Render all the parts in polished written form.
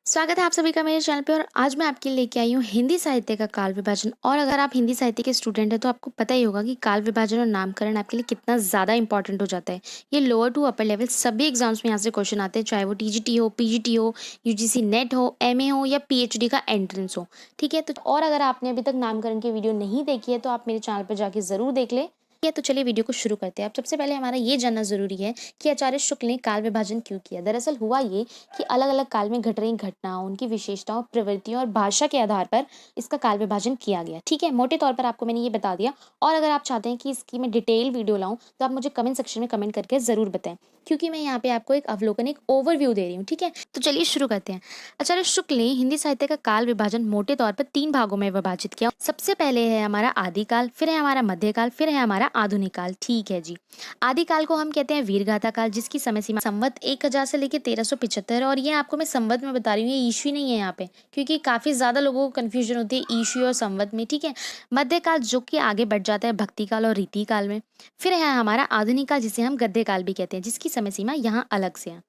स्वागत है आप सभी का मेरे चैनल पे। और आज मैं आपके लिए लेके आई हूँ हिंदी साहित्य का काल विभाजन। और अगर आप हिंदी साहित्य के स्टूडेंट हैं तो आपको पता ही होगा कि काल विभाजन और नामकरण आपके लिए कितना ज़्यादा इंपॉर्टेंट हो जाता है। ये लोअर टू अपर लेवल सभी एग्जाम्स में यहाँ से क्वेश्चन आते हैं, चाहे वो टीजीटी हो, पीजीटी हो, यूजीसी नेट हो, एमए हो या पीएचडी का एंट्रेंस हो। ठीक है, तो और अगर आपने अभी तक नामकरण की वीडियो नहीं देखी है तो आप मेरे चैनल पर जाके ज़रूर देख ले। तो चलिए वीडियो को शुरू करते हैं। अब सबसे पहले हमारा ये जानना जरूरी है कि आचार्य शुक्ल ने काल विभाजन क्यों किया। दरअसल हुआ ये कि अलग अलग काल में घट रही घटनाओं, उनकी विशेषताओं, प्रवृत्तियों और भाषा के आधार पर इसका काल विभाजन किया गया। ठीक है, मोटे तौर पर आपको मैंने ये बता दिया। और अगर आप चाहते हैं कि इसकी मैं डिटेल वीडियो लाऊं तो आप मुझे कमेंट सेक्शन में कमेंट करके जरूर बताएं, क्योंकि मैं यहाँ पे आपको एक अवलोकन, एक ओवरव्यू दे रही हूँ। ठीक है, तो चलिए शुरू करते हैं। आचार्य शुक्ल ने हिंदी साहित्य का काल विभाजन मोटे तौर पर 3 भागों में विभाजित किया। सबसे पहले है हमारा आदिकाल, फिर है हमारा मध्यकाल, फिर है हमारा आधुनिक काल। ठीक है जी। आदिकाल को हम कहते हैं वीरगाथा काल, जिसकी समय सीमा संवत 1000 से लेकर 1375। और ये आपको मैं संवत में बता रही हूँ, ये ईस्वी नहीं है यहाँ पे, क्योंकि काफी ज्यादा लोगों को कंफ्यूजन होती है ईस्वी और संवत में। ठीक है, मध्यकाल जो कि आगे बढ़ जाता है भक्ति काल और रीति काल में। फिर है हमारा आधुनिक काल, जिसे हम गद्य काल भी कहते हैं, जिसकी समय सीमा यहाँ अलग से है।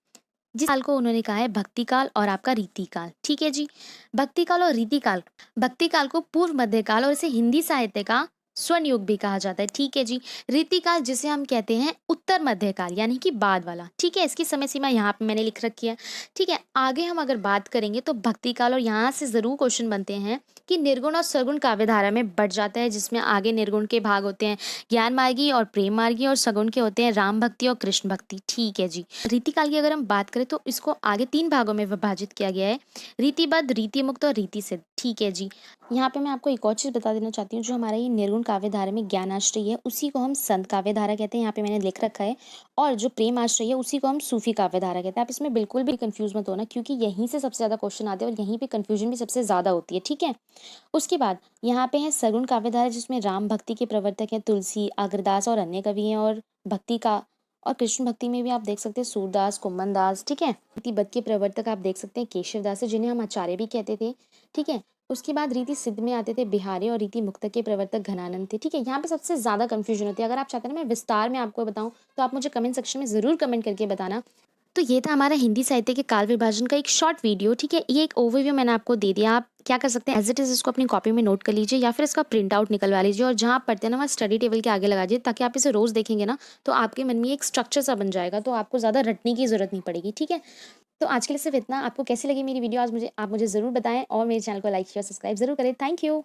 जिस काल को उन्होंने कहा है भक्ति काल और आपका रीति काल। ठीक है जी। भक्ति काल और रीति काल, भक्ति काल को पूर्व मध्य काल और इसे हिंदी साहित्य का स्वर्ण युग भी कहा जाता है। ठीक है जी। रीति काल जिसे हम कहते हैं उत्तर मध्य काल, यानी कि बाद वाला। ठीक है, इसकी समय सीमा यहाँ पे मैंने लिख रखी है। ठीक है, आगे हम अगर बात करेंगे तो भक्ति काल, और यहाँ से जरूर क्वेश्चन बनते हैं कि निर्गुण और सगुण काव्य धारा में बढ़ जाता है, जिसमें आगे निर्गुण के भाग होते हैं ज्ञान मार्गी और प्रेम मार्गी, और सगुण के होते हैं राम भक्ति और कृष्ण भक्ति। ठीक है जी। रीति काल की अगर हम बात करें तो इसको आगे 3 भागों में विभाजित किया गया है, रीतिबद्ध, रीति मुक्त और रीति सिद्ध। ठीक है जी। यहाँ पे मैं आपको एक और चीज बता देना चाहती हूँ, जो हमारा ये निर्गुण काव्य धारा में ज्ञान आश्रय है उसी को हम संत काव्य धारा कहते हैं, यहाँ पे मैंने लिख रखा है। और जो प्रेम आश्रय है उसी को हम सूफी काव्य धारा कहते हैं। आप इसमें बिल्कुल भी कंफ्यूज मत होना, क्योंकि यहीं से सबसे ज्यादा क्वेश्चन आते हैं और यहीं पे कंफ्यूजन भी सबसे ज्यादा होती है। ठीक है, उसके बाद यहाँ पे है सगुण काव्य धारा, जिसमें राम भक्ति के प्रवर्तक है तुलसी, अग्रदास और अन्य कवि हैं। और भक्ति का और कृष्ण भक्ति में भी आप देख सकते हैं सूरदास, कुम्मन दास। ठीक है, रीति बद्ध के प्रवर्तक आप देख सकते हैं केशव दास, जिन्हें हम आचार्य भी कहते थे। ठीक है, उसके बाद रीति सिद्ध में आते थे बिहारी, और रीति मुक्त के प्रवर्तक घनानंद थे। ठीक है, यहाँ पे सबसे ज्यादा कंफ्यूजन होती है। अगर आप चाहते हैं ना मैं विस्तार में आपको बताऊं तो आप मुझे कमेंट सेक्शन में जरूर कमेंट करके बताना। तो ये था हमारा हिंदी साहित्य के काल विभाजन का एक शॉर्ट वीडियो। ठीक है, ये एक ओवरव्यू मैंने आपको दे दिया। आप क्या कर सकते हैं, एज इट इज इसको अपनी कॉपी में नोट कर लीजिए, या फिर इसका प्रिंट आउट निकलवा लीजिए, और जहाँ आप पढ़ते हैं ना वहाँ स्टडी टेबल के आगे लगा दीजिए, ताकि आप इसे रोज देखेंगे ना तो आपके मन में एक स्ट्रक्चर सा बन जाएगा, तो आपको ज्यादा रटने की जरूरत नहीं पड़ेगी। ठीक है, तो आज के लिए सिर्फ इतना। आपको कैसी लगी मेरी वीडियो, आज आप मुझे जरूर बताएं, और मेरे चैनल को लाइक शेयर सब्सक्राइब जरूर करें। Thank you.